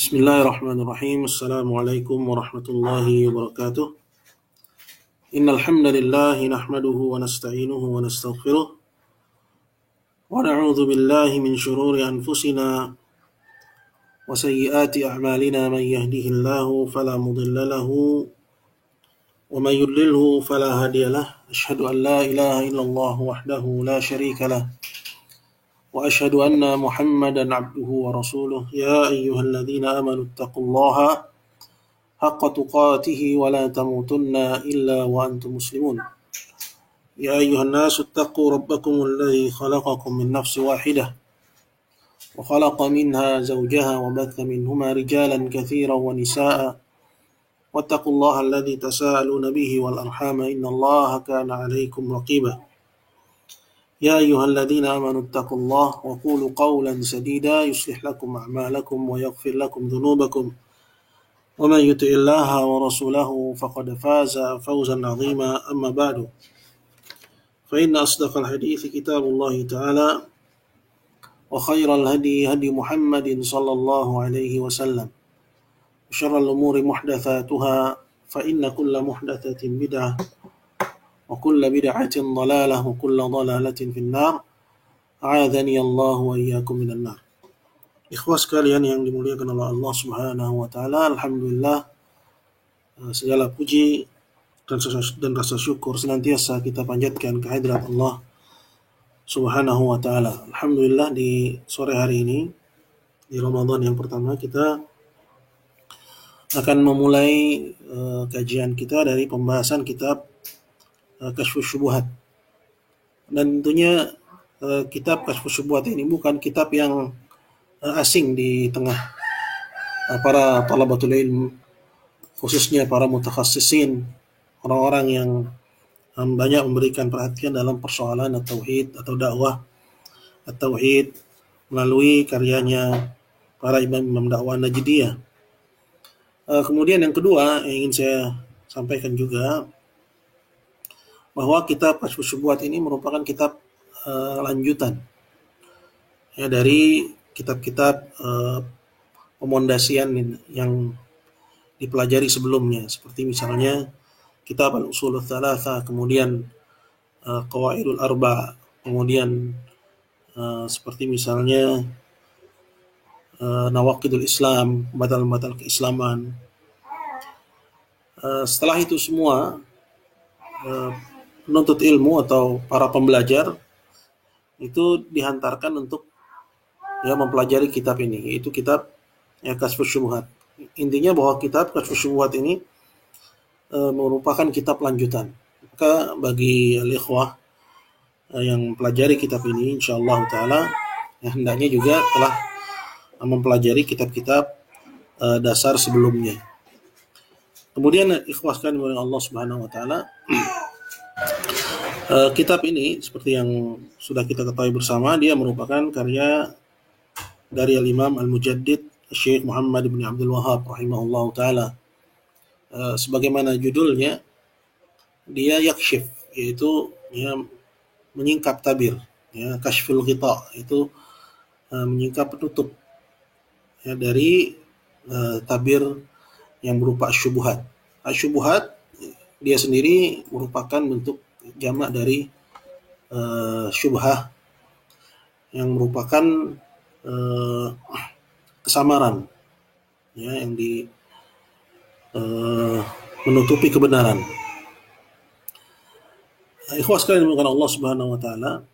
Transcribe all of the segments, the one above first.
Bismillahirrahmanirrahim. Assalamualaikum warahmatullahi wabarakatuh. Innal hamdalillah nahmaduhu wa nasta'inuhu wa nastaghfiruh wa na'udzu billahi min shururi anfusina wa sayyiati a'malina man yahdihillahu fala mudilla lahu wa man yudlilhu fala hadiya lahu. Asyhadu an la ilaha illallah wahdahu la syarika lahu wa asyhadu anna Muhammadan abduhu wa rasuluh. Ya ayyuhalladzina amanu taqullaha haqqa tuqatih wa la tamutunna illa wa antum muslimun. Ya ayyuhan nasu ittaqu rabbakum alladzi khalaqakum min nafsin wahidah wa khalaqa minha zawjaha wa batha minhuma rijalan katsiran wa nisaa'a wattaqullaha alladzi tasaaluna bihi wal arhama innallaha kana 'alaykum raqiba. يا أيها الذين آمنوا اتقوا الله وقولوا قولا سديدا يصلح لكم أعمالكم ويغفر لكم ذنوبكم ومن يطع الله ورسوله فقد فاز فوزا عظيما. أما بعد فإن أصدق الحديث كتاب الله تعالى وخير الهدي هدي محمد صلى الله عليه وسلم وشر الأمور محدثاتها فإن كل محدثة بدعة وكل بدعة ضلالة وكل ضلالة في النار. أعاذني الله وإياكم من النار. Ikhwas sekalian yang dimuliakan oleh Allah Subhanahu wa taala, alhamdulillah segala puji dan rasa syukur senantiasa kita panjatkan kehadirat Allah Subhanahu wa taala. Alhamdulillah di sore hari ini di Ramadan yang pertama kita akan memulai kajian kita dari pembahasan kitab Kasyfus Syubuhat. Dan tentunya kitab Kasyfus Syubuhat ini bukan kitab yang asing di tengah para talabatul ilm, khususnya para mutakhassisin, orang-orang yang banyak memberikan perhatian dalam persoalan at-tauhid atau dakwah at-tauhid melalui karyanya para imam-imam dakwah Najdiyah. Kemudian yang kedua yang ingin saya sampaikan juga bahwa kitab Kasyfus Syubuhat ini merupakan kitab lanjutan ya dari kitab-kitab pemondasian yang dipelajari sebelumnya, seperti misalnya kitab Al-Ushul Tsalatsa, kemudian Qawaidul Arba', kemudian seperti misalnya Nawaqidul Islam, batal-batal keislaman. Setelah itu semua penuntut ilmu atau para pembelajar itu dihantarkan untuk mempelajari kitab ini, yaitu kitab Kasyfus Syubuhat. Intinya bahwa kitab Kasyfus Syubuhat ini merupakan kitab lanjutan. Maka bagi al-ikhwah yang mempelajari kitab ini, insyaallah taala hendaknya juga telah mempelajari kitab-kitab dasar sebelumnya. Kemudian ikhwah sekalian oleh Allah Subhanahu wa taala, kitab ini seperti yang sudah kita ketahui bersama, dia merupakan karya dari Al-Imam Al-Mujaddid Syekh Muhammad bin Abdul Wahhab rahimahullah taala. Sebagaimana judulnya, dia yakshif, yaitu menyingkap tabir, kashful ghita, itu menyingkap penutup dari tabir yang berupa syubhat. Syubhat dia sendiri merupakan bentuk jamak dari syubhah, yang merupakan kesamaran yang menutupi kebenaran. Ikhwas sekalian dimuliakan Allah Subhanahu wa taala.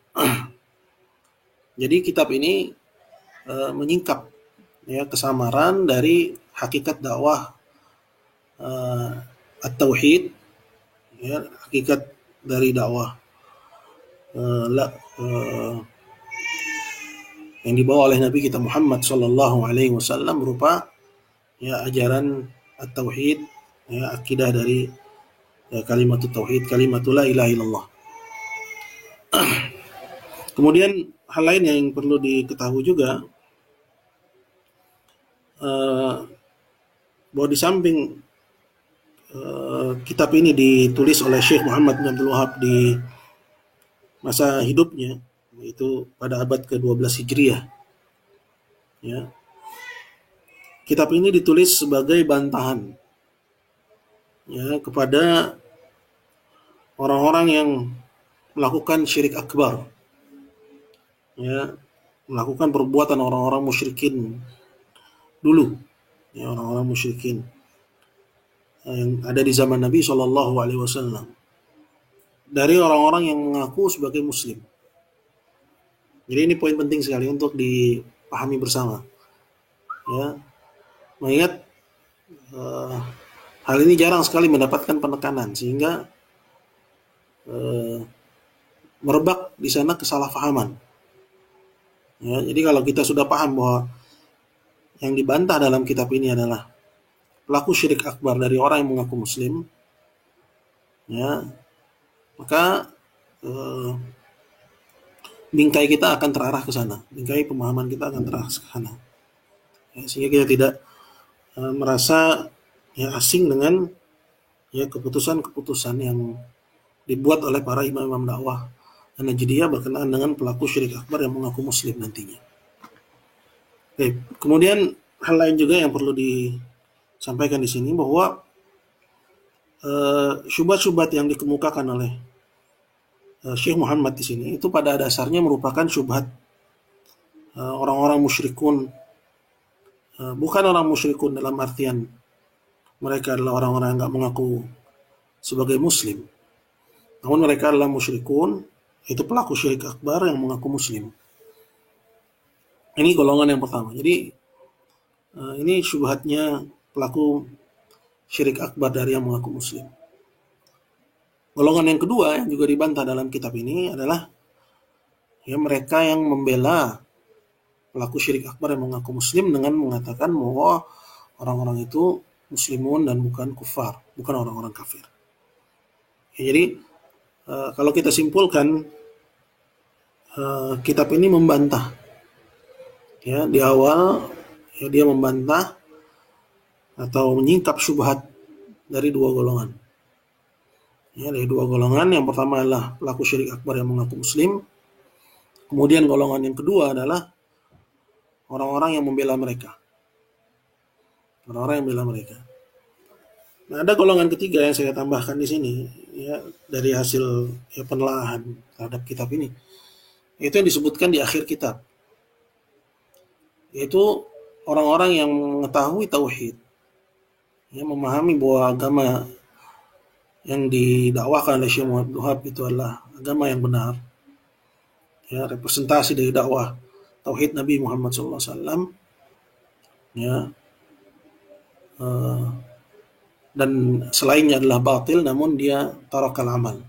Jadi kitab ini menyingkap kesamaran dari hakikat dakwah at-tauhid, hakikat dari dakwah yang dibawa oleh Nabi kita Muhammad sallallahu alaihi wasallam berupa ajaran at-tauhid, akidah dari kalimat tauhid, kalimatul la ilaha illallah. Kemudian hal lain yang perlu diketahui juga bahwa di samping kitab ini ditulis oleh Syekh Muhammad bin Abdul Wahhab di masa hidupnya, yaitu pada abad ke-12 Hijriah. kitab ini ditulis sebagai bantahan ya kepada orang-orang yang melakukan syirik akbar, ya, melakukan perbuatan orang-orang musyrikin dulu, ya, orang-orang musyrikin yang ada di zaman Nabi Shallallahu Alaihi Wasallam, dari orang-orang yang mengaku sebagai Muslim. Jadi ini poin penting sekali untuk dipahami bersama, ya, mengingat hal ini jarang sekali mendapatkan penekanan sehingga merebak di sana kesalahpahaman. Ya, jadi kalau kita sudah paham bahwa yang dibantah dalam kitab ini adalah pelaku syirik akbar dari orang yang mengaku Muslim, ya, maka bingkai kita akan terarah ke sana, bingkai pemahaman kita akan terarah ke sana, ya, sehingga kita tidak merasa ya asing dengan ya keputusan-keputusan yang dibuat oleh para imam-imam dakwah Najdiyah berkenaan dengan pelaku syirik akbar yang mengaku Muslim nantinya. Oke, kemudian hal lain juga yang perlu disampaikan di sini bahwa syubhat-syubhat yang dikemukakan oleh Syekh Muhammad di sini itu pada dasarnya merupakan syubhat orang-orang musyrikun, bukan orang musyrikun dalam artian mereka adalah orang-orang yang nggak mengaku sebagai Muslim, namun mereka adalah musyrikun, itu pelaku syirik akbar yang mengaku Muslim. Ini golongan yang pertama. Jadi ini syubhatnya pelaku syirik akbar dari yang mengaku Muslim. Golongan yang kedua yang juga dibantah dalam kitab ini adalah ya mereka yang membela pelaku syirik akbar yang mengaku Muslim dengan mengatakan bahwa orang-orang itu Muslimun dan bukan kufar, bukan orang-orang kafir. Ya, jadi kalau kita simpulkan kitab ini membantah, ya, di awal ya, dia membantah atau menyingkap syubhat dari dua golongan. Ya, dari dua golongan. Yang pertama adalah pelaku syirik akbar yang mengaku Muslim. Kemudian golongan yang kedua adalah orang-orang yang membela mereka. Orang-orang yang membela mereka. Nah, ada golongan ketiga yang saya tambahkan di sini, ya, dari hasil ya, penelaahan terhadap kitab ini. Itu yang disebutkan di akhir kitab, yaitu orang-orang yang mengetahui tauhid, ya, memahami bahwa agama yang didakwakan oleh Syekh Muhammad Wahab itu adalah agama yang benar, ya, representasi dari dakwah tauhid Nabi Muhammad SAW, ya, dan selainnya adalah batil, namun dia tarakal amal,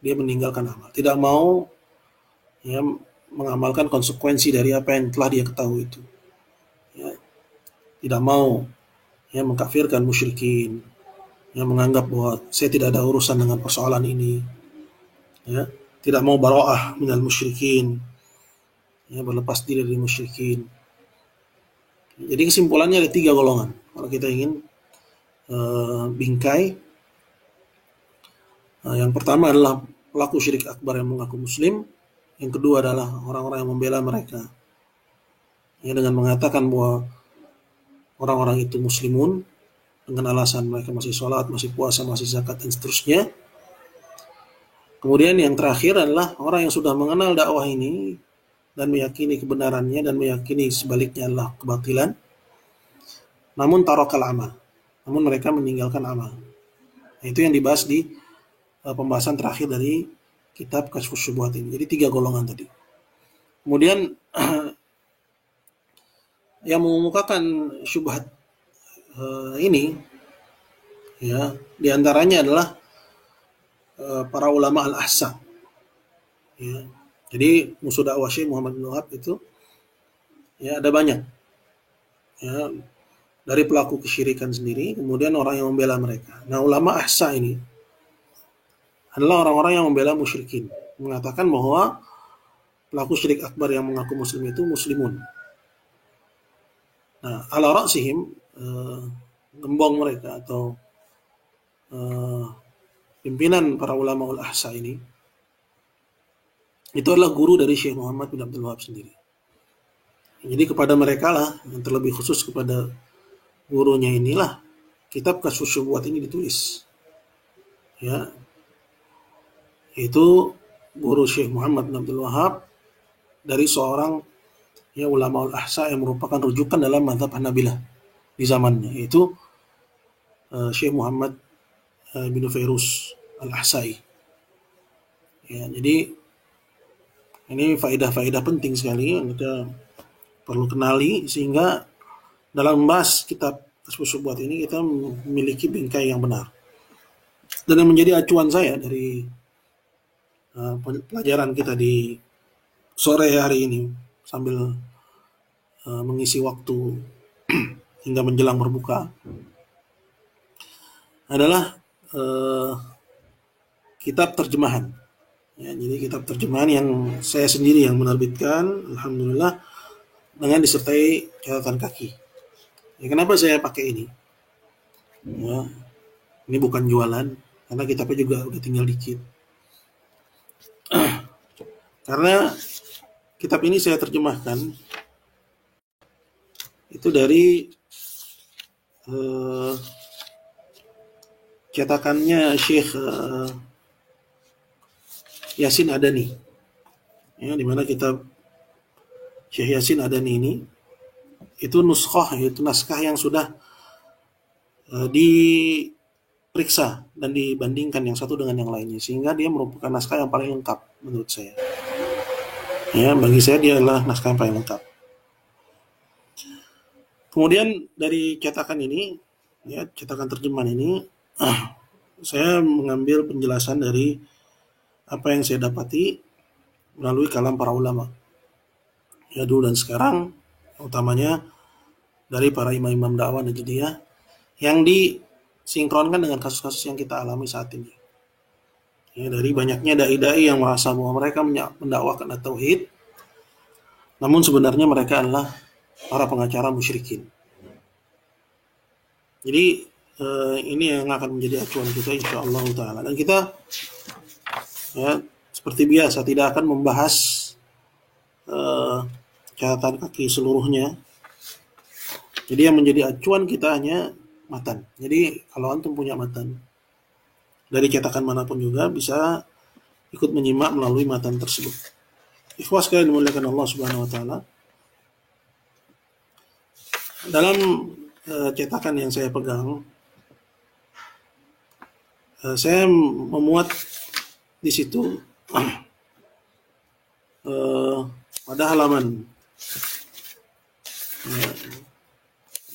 dia meninggalkan amal, tidak mau ya mengamalkan konsekuensi dari apa yang telah dia ketahui itu, ya, tidak mau ya mengkafirkan musyrikin, yang menganggap bahwa saya tidak ada urusan dengan persoalan ini, ya, tidak mau bara'ah minal musyrikin, ya, berlepas diri dari musyrikin. Jadi kesimpulannya ada tiga golongan kalau kita ingin bingkai. Yang pertama adalah pelaku syirik akbar yang mengaku Muslim. Yang kedua adalah orang-orang yang membela mereka, ya, dengan mengatakan bahwa orang-orang itu muslimun dengan alasan mereka masih sholat, masih puasa, masih zakat, dan seterusnya. Kemudian yang terakhir adalah orang yang sudah mengenal dakwah ini dan meyakini kebenarannya dan meyakini sebaliknya adalah kebatilan, namun tarakal amal, namun mereka meninggalkan amal. Nah, itu yang dibahas di pembahasan terakhir dari kitab Kashfus Syubhat ini. Jadi tiga golongan tadi. Kemudian yang mengemukakan syubhat ini, ya, diantaranya adalah para ulama al-ahsa, ya. Jadi musuh dakwah Syekh Muhammad bin Wahab itu ya ada banyak, ya, dari pelaku kesyirikan sendiri, kemudian orang yang membela mereka. Nah, ulama ahsa ini adalah orang-orang yang membela musyrikin, mengatakan bahwa pelaku syirik akbar yang mengaku Muslim itu muslimun. Nah, ala ra'sihim, gembong mereka atau pimpinan para ulama ul-ahsa ini, itu adalah guru dari Syekh Muhammad bin Abdul Wahab sendiri. Jadi kepada mereka lah, yang terlebih khusus kepada gurunya inilah kitab Kasyfus Syubhat ini ditulis. Ya, itu guru Syekh Muhammad bin Abdul Wahab dari seorang ya ulama al-ahsa yang merupakan rujukan dalam mazhab Hanabilah di zamannya, yaitu Syekh Muhammad bin Fairuz al-Ahsai. Ya, jadi ini faedah-faedah penting sekali yang kita perlu kenali, sehingga dalam membahas kitab Kasyfus Syubhat ini kita memiliki bingkai yang benar. Dan yang menjadi acuan saya dari pelajaran kita di sore hari ini sambil mengisi waktu hingga menjelang berbuka adalah kitab terjemahan. Ya, jadi kitab terjemahan yang saya sendiri yang menerbitkan, alhamdulillah, dengan disertai catatan kaki. Ya, kenapa saya pakai ini? Ya, ini bukan jualan, karena kitabnya juga udah tinggal dikit. Karena kitab ini saya terjemahkan itu dari cetakannya Syekh Yasin Adani. Ya, di mana kitab Syekh Yasin Adani ini itu nuskhah, yaitu naskah yang sudah diperiksa dan dibandingkan yang satu dengan yang lainnya, sehingga dia merupakan naskah yang paling lengkap menurut saya. Ya, bagi saya dia adalah naskah yang paling lengkap. Kemudian dari cetakan ini, ya, cetakan terjemahan ini, saya mengambil penjelasan dari apa yang saya dapati melalui kalam para ulama, ya, dulu dan sekarang, utamanya dari para imam-imam dakwah Najdiyah yang disinkronkan dengan kasus-kasus yang kita alami saat ini. Ya, dari banyaknya dai-dai yang merasa bahwa mereka mendakwakan tauhid, namun sebenarnya mereka adalah para pengacara musyrikin. Jadi ini yang akan menjadi acuan kita insyaallah taala. Dan kita ya seperti biasa tidak akan membahas catatan kaki seluruhnya. Jadi yang menjadi acuan kita hanya matan. Jadi kalau antum punya matan dari cetakan manapun juga bisa ikut menyimak melalui matan tersebut. Ikhwas sekalian dimuliakan Allah Subhanahu wa taala. Dalam cetakan yang saya pegang, saya memuat di situ pada halaman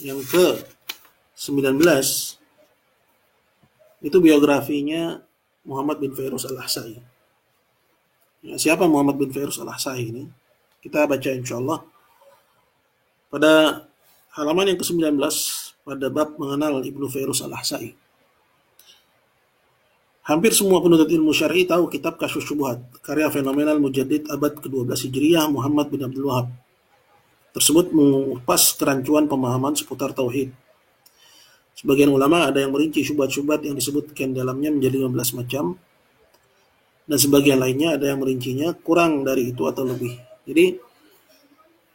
yang ke-19 itu biografinya Muhammad bin Fairuz al-Ahsai. Ya, siapa Muhammad bin Fairuz al-Ahsai ini? Kita baca insyaallah pada halaman yang ke-19 pada bab mengenal Ibnu Fairuz al-Ahsai. Hampir semua penuntut ilmu syar'i tahu kitab Kasyfus Syubhat, karya fenomenal mujaddid abad ke-12 Hijriah Muhammad bin Abdul Wahab. Tersebut mengupas kerancuan pemahaman seputar tauhid. Sebagian ulama ada yang merinci syubhat-syubhat yang disebutkan dalamnya menjadi 15 macam, dan sebagian lainnya ada yang merincinya kurang dari itu atau lebih. Jadi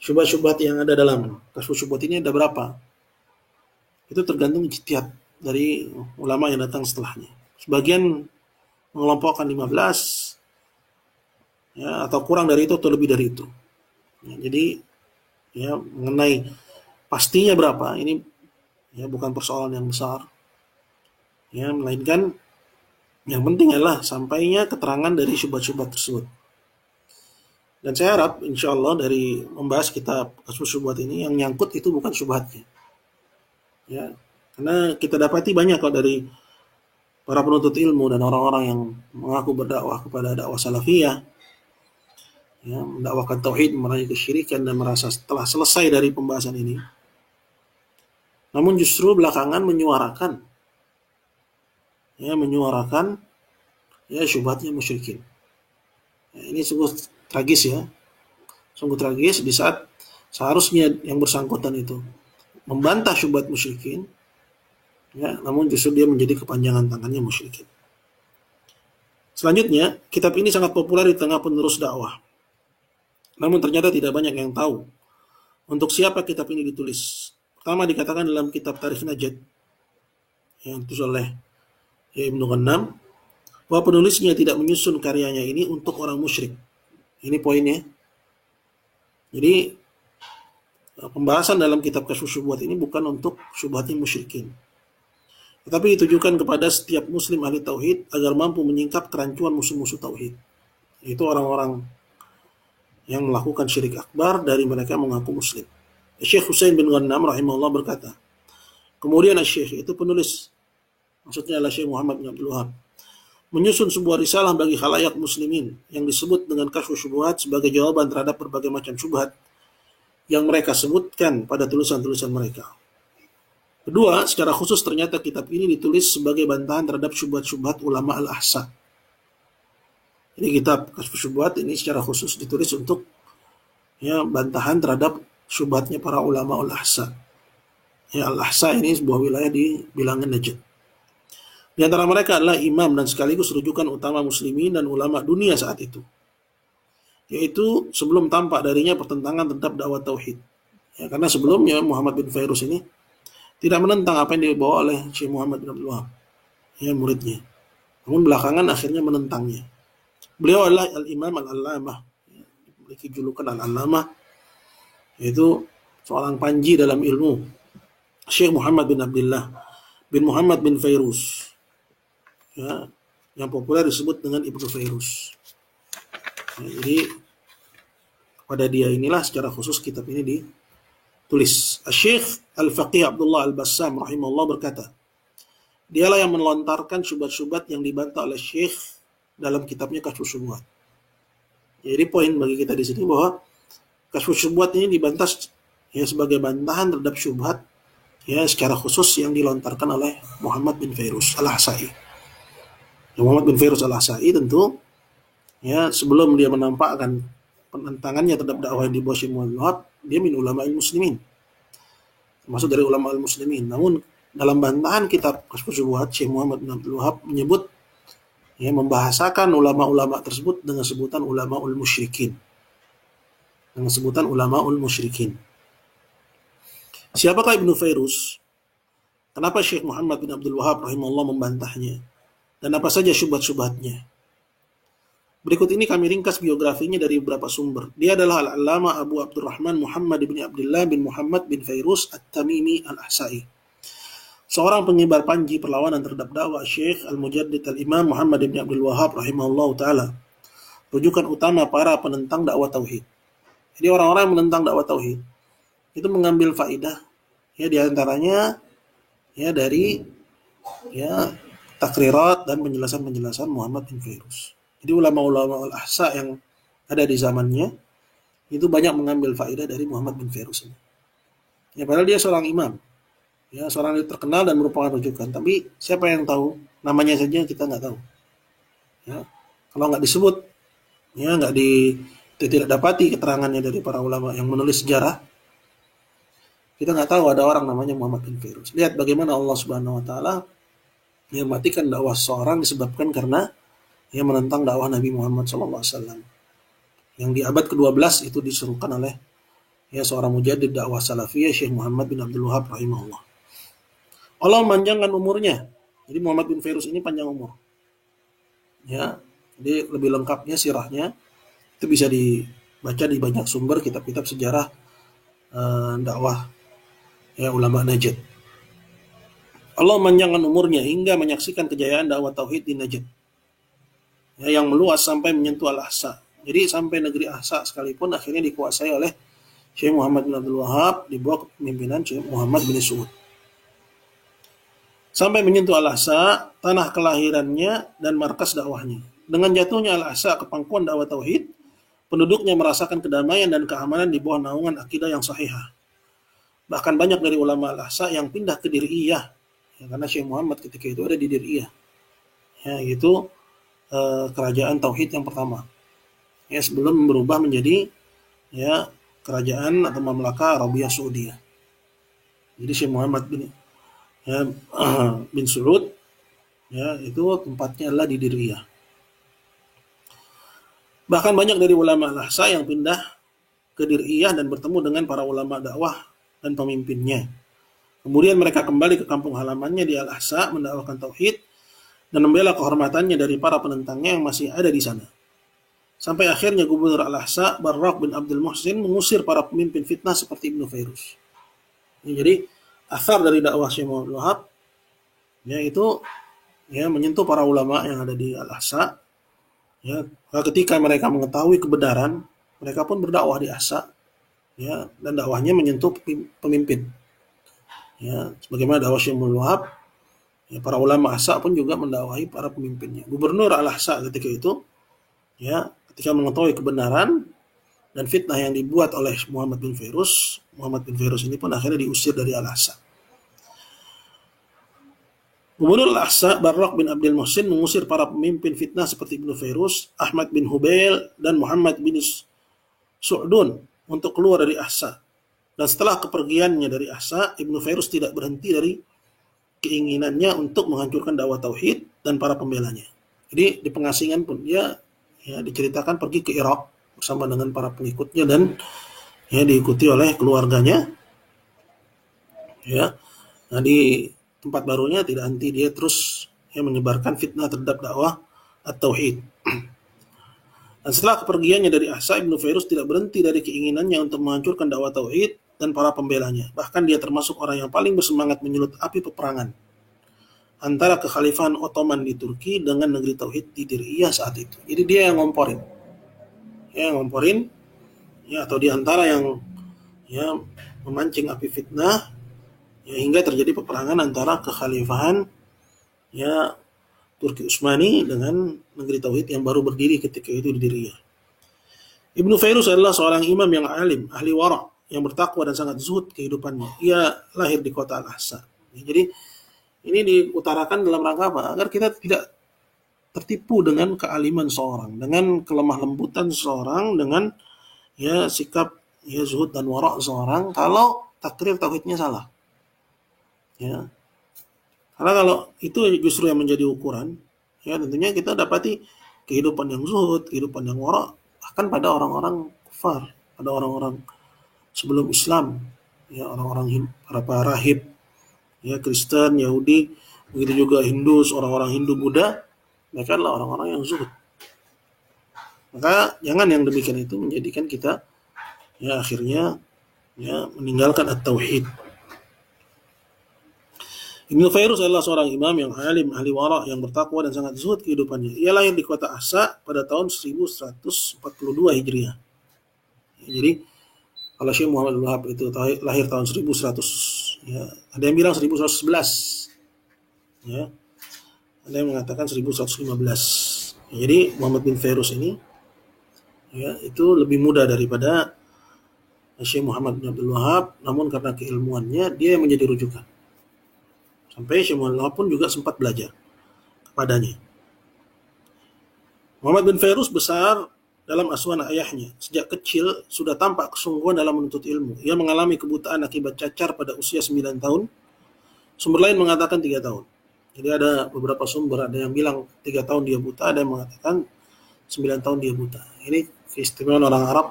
syubhat-syubhat yang ada dalam Kasyfus Syubhat ini ada berapa? Itu tergantung ijtihad dari ulama yang datang setelahnya. Sebagian mengelompokkan 15 ya, atau kurang dari itu atau lebih dari itu. Ya, jadi ya mengenai pastinya berapa ini ya bukan persoalan yang besar, ya, melainkan yang penting adalah sampainya keterangan dari syubhat-syubhat tersebut. Dan saya harap insya Allah dari membahas kitab Kasyfus Syubhat ini yang nyangkut itu bukan syubhatnya, ya, karena kita dapati banyak kok dari para penuntut ilmu dan orang-orang yang mengaku berdakwah kepada dakwah salafiyah, ya, mendakwakan tauhid, memerangi kesyirikan, dan merasa telah selesai dari pembahasan ini, namun justru belakangan menyuarakan ya syubhatnya musyrikin. Ya, ini sungguh tragis ya, sungguh tragis di saat seharusnya yang bersangkutan itu membantah syubhat musyrikin, ya, namun justru dia menjadi kepanjangan tangannya musyrikin. Selanjutnya, kitab ini sangat populer di tengah penerus dakwah. Namun ternyata tidak banyak yang tahu untuk siapa kitab ini ditulis. Pertama dikatakan dalam kitab Tarikh Najd yang ditulis oleh Ibnu Ghannam, bahwa penulisnya tidak menyusun karyanya ini untuk orang musyrik. Ini poinnya. Jadi pembahasan dalam kitab Kasyfus Syubhat ini bukan untuk syubhatnya musyrikin, tetapi ditujukan kepada setiap muslim ahli tauhid agar mampu menyingkap kerancuan musuh-musuh tauhid. Itu orang-orang yang melakukan syirik akbar dari mereka mengaku muslim. Syekh Husain bin Ghannam rahimahullah berkata, kemudian Syekh itu penulis, maksudnya adalah Syekh Muhammad bin Abdul Wahab, menyusun sebuah risalah bagi khalayak muslimin yang disebut dengan Kasyfus Syubhat sebagai jawaban terhadap berbagai macam syubhat yang mereka sebutkan pada tulisan-tulisan mereka. Kedua, secara khusus ternyata kitab ini ditulis sebagai bantahan terhadap syubhat-syubhat ulama al-ahsa. Ini kitab Kasyfus Syubhat ini secara khusus ditulis untuk bantahan terhadap syubhatnya para ulama al-ahsa. Al-ahsa ini sebuah wilayah di bilangan Najd. Di antara mereka adalah imam dan sekaligus rujukan utama muslimin dan ulama dunia saat itu, yaitu sebelum tampak darinya pertentangan terhadap dakwah tauhid. Karena sebelumnya Muhammad bin Fairuz ini tidak menentang apa yang dibawa oleh Syekh Muhammad bin Abdul Wahab, muridnya. Namun belakangan akhirnya menentangnya. Beliau adalah al-imam al-allamah, memiliki julukan al-allamah, yaitu seorang panji dalam ilmu. Syekh Muhammad bin Abdullah bin Muhammad bin Fairuz, yang populer disebut dengan Ibnu Fairuz. Jadi pada dia inilah secara khusus kitab ini ditulis. Syekh Al-Faqih Abdullah Al-Bassam rahimahullah berkata, dialah yang melontarkan syubhat-syubhat yang dibantah oleh Syekh dalam kitabnya Kasyfus Syubhat. Jadi poin bagi kita di sini bahwa Kasyfus Syubhat ini dibantah sebagai bantahan terhadap syubhat secara khusus yang dilontarkan oleh Muhammad bin Fairuz Al-Ahsa'i. Muhammad bin Fairuz Al-Ahsa'i tentu sebelum dia menampakkan penentangannya terhadap dakwah yang dibawa Syekh Muhammad bin Wahab, dia min ulama muslimin, termasuk dari ulama muslimin. Namun dalam bantahan kitab Kasyfus Syubhat, Syekh Muhammad bin Abdul Wahab menyebut membahasakan ulama-ulama tersebut dengan sebutan ulamaul musyrikin. Dengan sebutan ulamaul musyrikin. Siapakah Ibnu Fairuz? Kenapa Syekh Muhammad bin Abdul Wahab rahimahullah membantahnya? Dan apa saja syubhat-syubhatnya? Berikut ini kami ringkas biografinya dari beberapa sumber. Dia adalah Al-Allamah Abu Abdurrahman Muhammad bin Abdullah bin Muhammad bin Fairuz At-Tamimi Al-Ahsa'i, seorang pengibar panji perlawanan terhadap dakwah Syekh Al-Mujaddid Al-Imam Muhammad bin Abdul Wahab rahimahullah ta'ala, rujukan utama para penentang dakwah tauhid. Jadi orang-orang yang menentang dakwah tauhid itu mengambil faidah di antaranya dari takrirat dan penjelasan-penjelasan Muhammad bin Fairuz. Jadi ulama-ulama al-ahsa yang ada di zamannya itu banyak mengambil faedah dari Muhammad bin Fairuz ini. Padahal dia seorang imam, seorang yang terkenal dan merupakan rujukan. Tapi siapa yang tahu? Namanya saja kita nggak tahu. Kalau nggak disebut, tidak dapati keterangannya dari para ulama yang menulis sejarah, kita nggak tahu ada orang namanya Muhammad bin Fairuz. Lihat bagaimana Allah Subhanahu Wa Taala mematikan dakwah seorang disebabkan karena ia menentang dakwah Nabi Muhammad SAW. Yang di abad ke-12 itu diserukan oleh seorang mujaddid dakwah salafiyah Syekh Muhammad bin Abdul Wahab rahimahullah. Allah memanjangkan umurnya. Jadi Muhammad bin Fairuz ini panjang umur. Jadi lebih lengkapnya sirahnya itu bisa dibaca di banyak sumber kitab-kitab sejarah dakwah ulama Najd. Allah memanjangkan umurnya hingga menyaksikan kejayaan dakwah tauhid di Najd, yang meluas sampai menyentuh Al-Ahsa. Jadi sampai negeri Ahsa sekalipun akhirnya dikuasai oleh Syekh Muhammad bin Abdul Wahab di bawah kepemimpinan Syekh Muhammad bin Saud. Sampai menyentuh Al-Ahsa, tanah kelahirannya dan markas dakwahnya. Dengan jatuhnya Al-Ahsa ke pangkuan dakwah tauhid, penduduknya merasakan kedamaian dan keamanan di bawah naungan akidah yang sahihah. Bahkan banyak dari ulama Al-Ahsa yang pindah ke Dir'iyah, karena Syekh Muhammad ketika itu ada di Dir'iyah. Itu kerajaan tauhid yang pertama. Sebelum berubah menjadi kerajaan atau mamlaka Arabia Saudiyah. Jadi Syekh Muhammad bin Saud itu tempatnya adalah di Dir'iyah. Bahkan banyak dari ulama Al-Ahsa yang pindah ke Dir'iyah dan bertemu dengan para ulama dakwah dan pemimpinnya. Kemudian mereka kembali ke kampung halamannya di Al-Ahsa mendakwakan tauhid dan membela kehormatannya dari para penentangnya yang masih ada di sana. Sampai akhirnya Gubernur Al-Ahsa Barraq bin Abdul Muhsin mengusir para pemimpin fitnah seperti Ibnu Fairuz. Jadi asar dari dakwah Syekh Muhammad Wahab yaitu menyentuh para ulama yang ada di Al-Ahsa. Ketika mereka mengetahui kebenaran, mereka pun berdakwah di Ahsa. Dan dakwahnya menyentuh pemimpin. Sebagaimana dakwah Syekh Muhammad Wahab, para ulama Ahsa pun juga mendakwahi para pemimpinnya. Gubernur Al-Ahsa ketika itu, ketika mengetahui kebenaran dan fitnah yang dibuat oleh Muhammad bin Fairuz ini pun akhirnya diusir dari Al-Ahsa. Gubernur Al-Ahsa Barraq bin Abdul Muhsin mengusir para pemimpin fitnah seperti Ibnu Fairuz, Ahmad bin Hubail, dan Muhammad bin Su'dun untuk keluar dari Ahsa. Dan setelah kepergiannya dari Ahsa, Ibnu Fairuz tidak berhenti dari keinginannya untuk menghancurkan dakwah tauhid dan para pembelanya. Jadi di pengasingan pun dia diceritakan pergi ke Irak bersama dengan para pengikutnya dan diikuti oleh keluarganya. Nah, di tempat barunya tidak henti dia terus menyebarkan fitnah terhadap dakwah at-tauhid. Dan setelah kepergiannya dari Ahsa, Ibnu Fairuz tidak berhenti dari keinginannya untuk menghancurkan dakwah tauhid dan para pembelanya. Bahkan dia termasuk orang yang paling bersemangat menyulut api peperangan antara kekhalifahan Ottoman di Turki dengan negeri tauhid di Diriyah saat itu. Jadi dia yang ngomporin. Atau di antara yang memancing api fitnah hingga terjadi peperangan antara kekhalifahan Turki Utsmani dengan negeri tauhid yang baru berdiri ketika itu di Diriyah. Ibnu Fairuz adalah seorang imam yang alim, ahli wara', yang bertakwa dan sangat zuhud kehidupannya. Ia lahir di kota Al-Ahsa. Jadi ini diutarakan dalam rangka apa? Agar kita tidak tertipu dengan kealiman seorang, dengan kelemah lembutan seorang, dengan sikap zuhud dan wara' seorang kalau takrir tauhidnya salah. Karena kalau itu justru yang menjadi ukuran, tentunya kita dapati kehidupan yang zuhud, kehidupan yang wara' bahkan pada orang-orang kufar, pada orang-orang sebelum Islam, orang-orang para rahib, Kristen, Yahudi, begitu juga Hindu, orang-orang Hindu, Buddha, mereka adalah orang-orang yang zuhud. Maka jangan yang demikian itu menjadikan kita akhirnya meninggalkan at-tauhid. Ibnu Fairuz adalah seorang imam yang alim, ahli wara' yang bertakwa dan sangat zuhud kehidupannya. Ia lahir di kota Ahsa pada tahun 1142 Hijriah. Jadi kalau Syekh Muhammad Wahab itu lahir tahun 1100, ada yang bilang 1111, ada yang mengatakan 1115. Jadi Muhammad bin Fairuz ini itu lebih muda daripada Syekh Muhammad bin Abdul Wahab, namun karena keilmuannya dia yang menjadi rujukan. Sampai Syekh Muhammad bin Wahab pun juga sempat belajar kepadanya. Muhammad bin Fairuz besar dalam asuhan ayahnya. Sejak kecil sudah tampak kesungguhan dalam menuntut ilmu. Ia mengalami kebutaan akibat cacar pada usia 9 tahun. Sumber lain mengatakan 3 tahun. Jadi ada beberapa sumber, ada yang bilang 3 tahun dia buta, ada yang mengatakan 9 tahun dia buta. Ini keistimewaan orang Arab,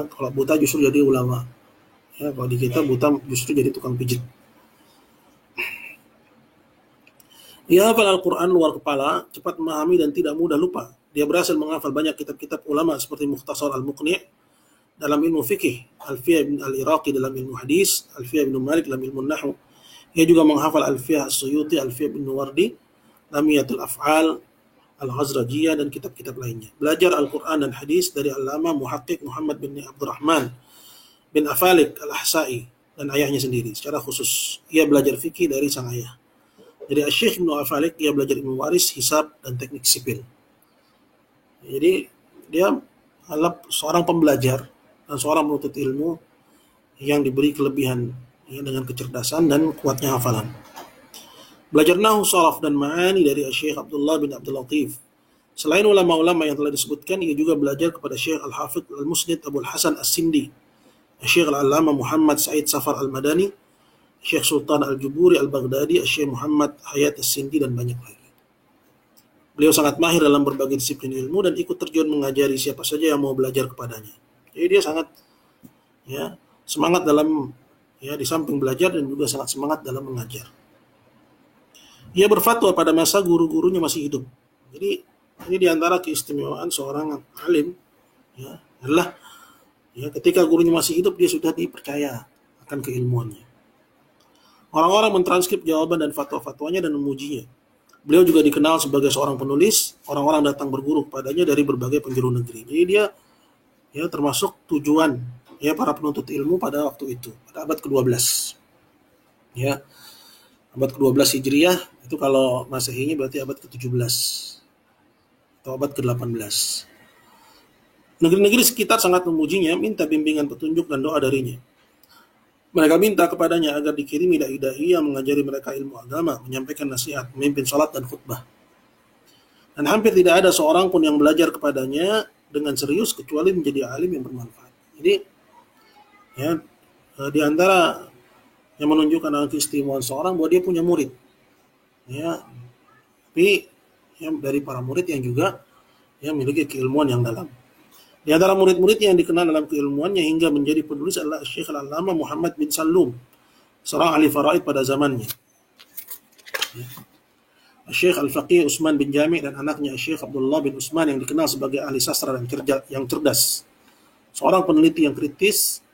kalau buta justru jadi ulama. Kalau di kita buta justru jadi tukang pijit. Ia hafal Al-Quran luar kepala, cepat memahami dan tidak mudah lupa. Dia berhasil menghafal banyak kitab-kitab ulama seperti Mukhtasar Al-Muqni' dalam ilmu fikih, Alfiyah bin Al-Iraqi dalam ilmu hadis, Alfiyah bin Malik dalam ilmu nahwu. Ia juga menghafal Alfiyah As-Suyuti, Alfiyah bin Nuwardi, Lamiyatul Af'al, Al-Ghazrajiyah, dan kitab-kitab lainnya. Belajar Al-Quran dan hadis dari Allama Muhaqqiq Muhammad bin Abdurrahman bin Afalik Al-Ahsa'i dan ayahnya sendiri. Secara khusus, ia belajar fikih dari sang ayah. Jadi Syekh Ibnu Afalik ia belajar ilmu waris, hisab, dan teknik sipil. Jadi dia adalah seorang pembelajar dan seorang penuntut ilmu yang diberi kelebihan dengan kecerdasan dan kuatnya hafalan. Belajar nahwu, sharaf, dan ma'ani dari Syekh Abdullah bin Abdul Latif. Selain ulama-ulama yang telah disebutkan, ia juga belajar kepada Syekh Al-Hafidh Al-Musnid Abul Hasan As-Sindi, Syekh Al-Allama Muhammad Said Safar Al-Madani, Syekh Sultan Al-Juburi Al-Baghdadi, Syekh Muhammad Hayat As-Sindi, dan banyak lagi. Beliau sangat mahir dalam berbagai disiplin ilmu dan ikut terjun mengajari siapa saja yang mau belajar kepadanya. Jadi dia sangat semangat dalam Ya, di samping belajar dan juga sangat semangat dalam mengajar. Ia berfatwa pada masa guru-gurunya masih hidup. Jadi ini diantara keistimewaan seorang alim, ya, adalah ya, ketika gurunya masih hidup dia sudah dipercaya akan keilmuannya. Orang-orang mentranskrip jawaban dan fatwa-fatwanya dan memujinya. Beliau juga dikenal sebagai seorang penulis. Orang-orang datang berguru kepadanya dari berbagai penjuru negeri. Jadi dia ya termasuk tujuan ya para penuntut ilmu pada waktu itu, pada abad ke-12. Ya, abad ke-12 Hijriah itu kalau Masehinya berarti abad ke-17 atau abad ke-18. Negeri-negeri sekitar sangat memujinya, minta bimbingan petunjuk dan doa darinya. Mereka minta kepadanya agar dikirimi dai-dai yang mengajari mereka ilmu agama, menyampaikan nasihat, memimpin salat dan khutbah. Dan hampir tidak ada seorang pun yang belajar kepadanya dengan serius kecuali menjadi alim yang bermanfaat. Jadi ya di antara yang menunjukkan keistimewaan seorang bahwa dia punya murid. Ya, tapi yang dari para murid yang juga yang memiliki keilmuan yang dalam. Di antara murid-murid yang dikenal dalam keilmuannya hingga menjadi penulis adalah Syekh Al-Allamah Muhammad bin Sallum, seorang ahli faraid pada zamannya. Syekh Al-Faqih Utsman bin Jami' dan anaknya Syekh Abdullah bin Utsman yang dikenal sebagai ahli sastra dan yang cerdas. Seorang peneliti yang kritis,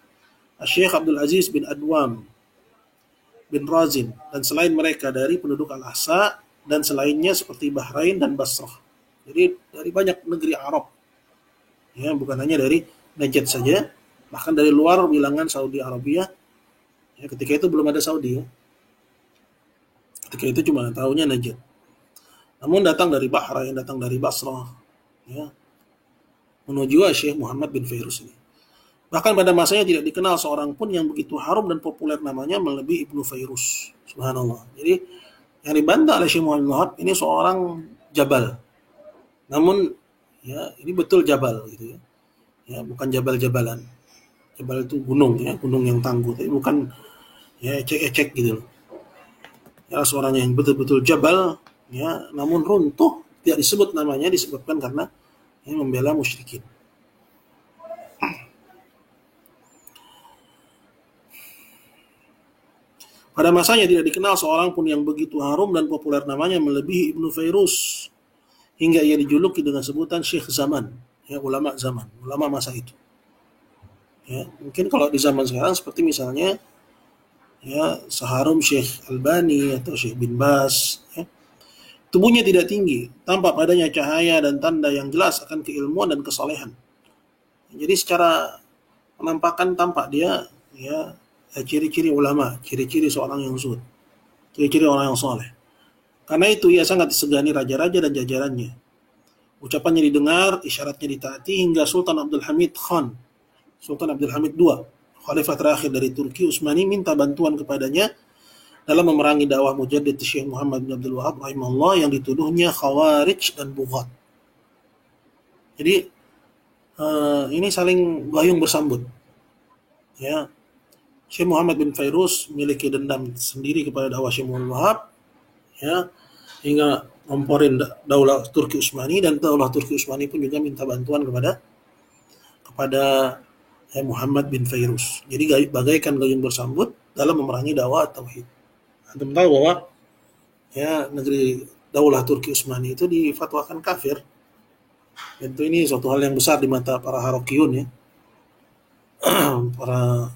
Syekh Abdul Aziz bin Adwam bin Razin, dan selain mereka dari penduduk Al-Ahsa dan selainnya seperti Bahrain dan Basrah. Jadi dari banyak negeri Arab. Ya, bukan hanya dari Najd saja, bahkan dari luar bilangan Saudi Arabia. Ya, ketika itu belum ada Saudi. Ya. Ketika itu cuma tahunya Najd. Namun datang dari Bahrain, datang dari Basrah, ya, menuju Syekh Muhammad bin Fairuz ini. Bahkan pada masanya tidak dikenal seorang pun yang begitu harum dan populer namanya melebihi Ibnu Fairuz. Subhanallah. Jadi yang dibantah oleh Syekh Muhammad bin Wahab ini seorang jabal. Namun ya ini betul jabal gitu ya. Ya, bukan jabal-jabalan. Jabal itu gunung ya, gunung yang tangguh, tapi bukan ya ecek-ecek gitu loh. Ya seorang yang betul-betul jabal ya, namun runtuh, tidak disebut namanya disebabkan karena ya, membela musyrikin. Pada masanya tidak dikenal seorang pun yang begitu harum dan populer namanya melebihi Ibnu Fairuz, hingga ia dijuluki dengan sebutan Syekh Zaman, ya ulama zaman, ulama masa itu. Ya, mungkin kalau di zaman sekarang seperti misalnya ya seharum Syekh Albani atau Syekh bin Baz. Ya. Tubuhnya tidak tinggi, tampak padanya cahaya dan tanda yang jelas akan keilmuan dan kesalehan. Jadi secara penampakan tampak dia ya ciri-ciri ulama, ciri-ciri seorang yang zuhud, ciri-ciri orang yang soleh. Karena itu ia sangat disegani raja-raja dan jajarannya. Ucapannya didengar, isyaratnya ditaati hingga Sultan Abdul Hamid Khan, Sultan Abdul Hamid II, khalifah terakhir dari Turki Utsmani, minta bantuan kepadanya dalam memerangi dakwah mujaddid Syekh Muhammad bin Abdul Wahab rahimahullah yang dituduhnya khawarij dan bughat. Jadi ini saling gayung bersambut. Ya, Syekh Muhammad bin Fairuz memiliki dendam sendiri kepada dakwah Syekh Muhammad bin Wahab, ya, hingga ngomporin daulah Turki Utsmani, dan daulah Turki Utsmani pun juga minta bantuan kepada Muhammad bin Fairuz. Jadi bagaikan gayung bersambut dalam memerangi dakwah tauhid. Antum tahu bahwa ya negeri daulah Turki Utsmani itu difatwakan kafir. Tentu ini suatu hal yang besar di mata para harokiyun ya. Para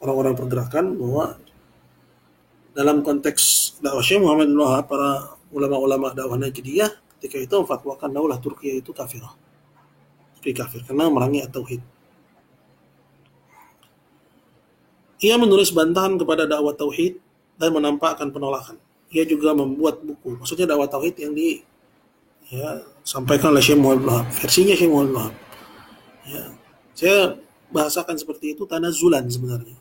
orang-orang pergerakan, bahwa dalam konteks dakwah Syekh Muhammad bin Wahab, para ulama-ulama dakwah Najdiyah ketika itu memfatwakan daulah Turki itu kafirah. Kafir karena memerangi tauhid. Ia menulis bantahan kepada dakwah tauhid dan menampakkan penolakan. Ia juga membuat buku, maksudnya dakwah tauhid yang sampaikan oleh Syekh Muhammad bin Wahab, versinya Syekh Muhammad bin Wahab. Ya, saya bahasakan seperti itu tanazzulan sebenarnya.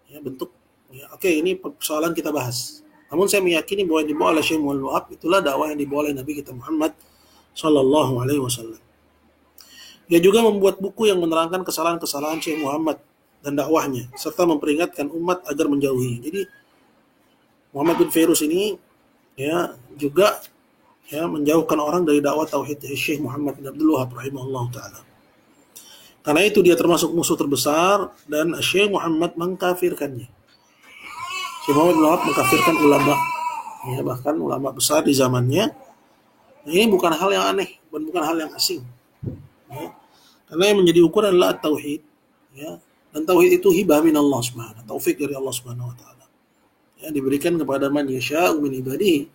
Ya, bentuk ya, oke, ini persoalan kita bahas. Namun saya meyakini bahwa yang dibawa oleh Syekh Muhammad bin Wahab itulah dakwah yang dibawa oleh Nabi kita Muhammad sallallahu alaihi wasallam. Dia juga membuat buku yang menerangkan kesalahan-kesalahan Syekh Muhammad dan dakwahnya, serta memperingatkan umat agar menjauhi. Jadi Muhammad bin Fairuz ini ya juga ya menjauhkan orang dari dakwah tauhid Syekh Muhammad bin Abdul Wahab rahimahullah taala. Karena itu dia termasuk musuh terbesar dan Syekh Muhammad mengkafirkannya. Syekh Muhammad bin Wahab mengkafirkan ulama, ya, bahkan ulama besar di zamannya. Nah, ini bukan hal yang aneh dan bukan hal yang asing, ya. Karena yang menjadi ukuran adalah tauhid, ya. Dan tauhid itu hibah min Allah Subhanahu, taufik dari Allah Subhanahu wa taala. Ya, diberikan kepada man yasha'u min ibadihi.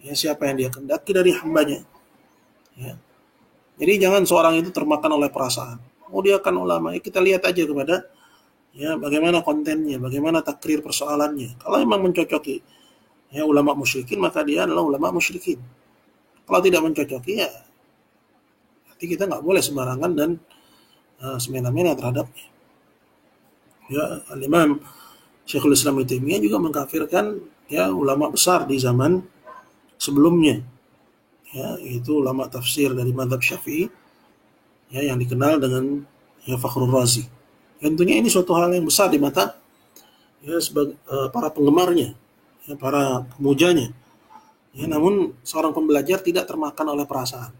Ya, siapa yang dia kehendaki dari hambanya. Ya. Jadi jangan seorang itu termakan oleh perasaan. Oh, dia kan ulama. Ya, kita lihat aja kepada, ya, bagaimana kontennya, bagaimana takrir persoalannya. Kalau memang mencocoki, ya, ulama musyrikin, maka dia adalah ulama musyrikin. Kalau tidak mencocoki, ya berarti kita nggak boleh sembarangan dan semena-mena terhadapnya. Ya, Al-Imam Syekhul Islam Ibnu Taimiyah juga mengkafirkan, ya, ulama besar di zaman sebelumnya, ya, itu ulama tafsir dari mazhab Syafi'i, ya, yang dikenal dengan, ya, Fakhrul Razi. Tentunya ini suatu hal yang besar di mata, ya, sebagai para penggemarnya, ya, para pemujanya. Ya, namun seorang pembelajar tidak termakan oleh perasaan.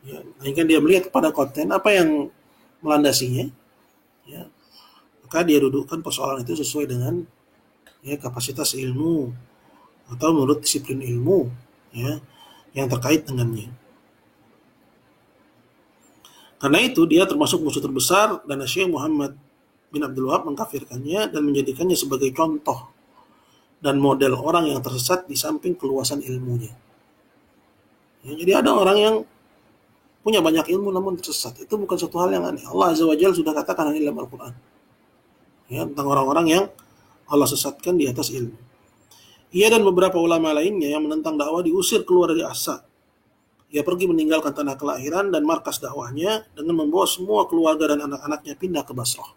Ya, melainkan dia melihat kepada konten apa yang melandasinya, ya, maka dia dudukkan persoalan itu sesuai dengan, ya, kapasitas ilmu atau menurut disiplin ilmu, ya, yang terkait dengannya. Karena itu dia termasuk musuh terbesar dan Syekh Muhammad bin Abdul Wahab mengkafirkannya dan menjadikannya sebagai contoh dan model orang yang tersesat di samping keluasan ilmunya. Ya, jadi ada orang yang punya banyak ilmu namun tersesat. Itu bukan suatu hal yang aneh. Allah Azza wa Jalla sudah katakan di dalam Al-Quran, ya, tentang orang-orang yang Allah sesatkan di atas ilmu. Ia dan beberapa ulama lainnya yang menentang dakwah diusir keluar dari Asa. Ia pergi meninggalkan tanah kelahiran dan markas dakwahnya dengan membawa semua keluarga dan anak-anaknya pindah ke Basrah.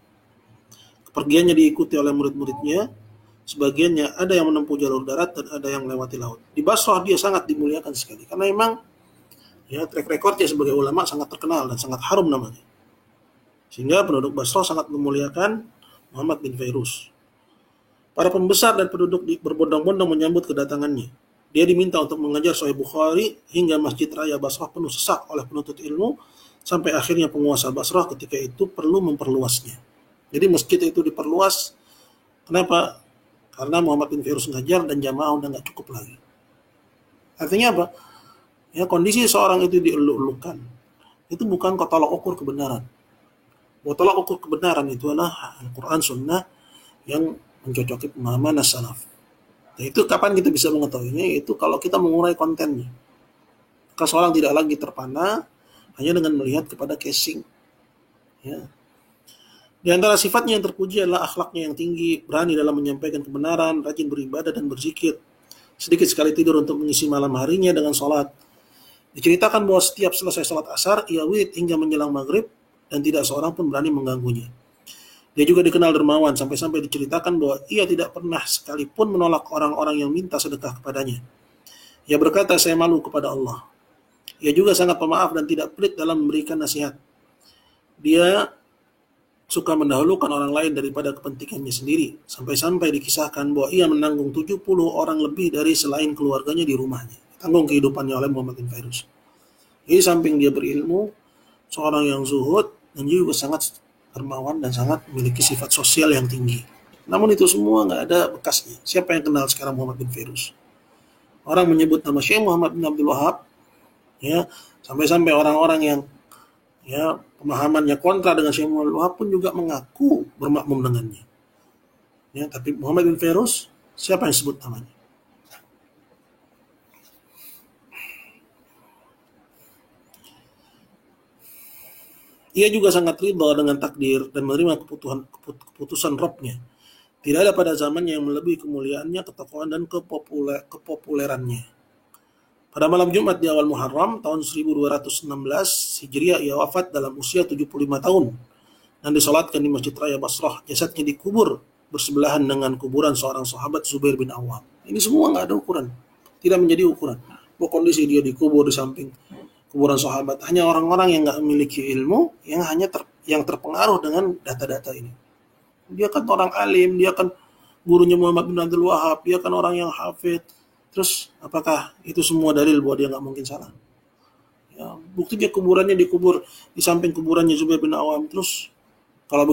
Kepergiannya diikuti oleh murid-muridnya. Sebagiannya ada yang menempuh jalur darat dan ada yang melewati laut. Di Basrah dia sangat dimuliakan sekali karena memang, ya, track recordnya sebagai ulama sangat terkenal dan sangat harum namanya. Sehingga penduduk Basrah sangat memuliakan Muhammad bin Fairuz. Para pembesar dan penduduk berbondong-bondong menyambut kedatangannya. Dia diminta untuk mengajar Sahih Bukhari hingga Masjid Raya Basrah penuh sesak oleh penuntut ilmu, sampai akhirnya penguasa Basrah ketika itu perlu memperluasnya. Jadi masjid itu diperluas. Kenapa? Karena Muhammad bin Fairuz ngajar dan jamaah udah nggak cukup lagi. Artinya apa? Ya, kondisi seorang itu dieluk-elukan. Itu bukan tolak ukur kebenaran. Tolak ukur kebenaran itu adalah Al-Quran Sunnah yang mencocoki pemahaman as-salaf. Nah, itu kapan kita bisa mengetahuinya? Itu kalau kita mengurai kontennya. Maka seorang tidak lagi terpana hanya dengan melihat kepada casing. Ya. Di antara sifatnya yang terpuji adalah akhlaknya yang tinggi, berani dalam menyampaikan kebenaran, rajin beribadah dan berzikir. Sedikit sekali tidur untuk mengisi malam harinya dengan sholat. Diceritakan bahwa setiap selesai sholat asar, ia wirid hingga menjelang maghrib dan tidak seorang pun berani mengganggunya. Dia juga dikenal dermawan sampai-sampai diceritakan bahwa ia tidak pernah sekalipun menolak orang-orang yang minta sedekah kepadanya. Ia berkata, saya malu kepada Allah. Ia juga sangat pemaaf dan tidak pelit dalam memberikan nasihat. Dia suka mendahulukan orang lain daripada kepentingannya sendiri, sampai-sampai dikisahkan bahwa ia menanggung 70 orang lebih dari selain keluarganya di rumahnya. Tanggung kehidupannya oleh Muhammad bin Fairuz. Jadi samping dia berilmu, seorang yang zuhud dan juga sangat dermawan dan sangat memiliki sifat sosial yang tinggi. Namun itu semua nggak ada bekasnya. Siapa yang kenal sekarang Muhammad bin Fairuz? Orang menyebut nama Syekh Muhammad bin Abdul Wahab, ya, sampai-sampai orang-orang yang, ya, pemahamannya kontra dengan Syekh Muhammad bin Wahab pun juga mengaku bermakmum dengannya. Ya, tapi Muhammad bin Fairuz, siapa yang sebut namanya? Ia juga sangat ridha dengan takdir dan menerima keputusan Rabb-nya. Tidak ada pada zamannya yang melebihi kemuliaannya, ketakwaan dan kepopulerannya. Pada malam Jumat di awal Muharram tahun 1216 Hijriah ia wafat dalam usia 75 tahun dan disolatkan di Masjid Raya Basrah. Jasadnya dikubur bersebelahan dengan kuburan seorang sahabat Zubair bin Awam. Ini semua nggak ada ukuran, tidak menjadi ukuran. Bahwa kondisi dia dikubur di samping kuburan sahabat, hanya orang-orang yang nggak memiliki ilmu yang yang terpengaruh dengan data-data ini. Dia kan orang alim, dia kan gurunya Muhammad bin Abdul Wahab, dia kan orang yang hafid. Terus apakah itu semua dalil bahwa dia nggak mungkin salah? Ya, buktinya kuburannya dikubur di samping kuburannya Zubair bin Awam. Terus kalau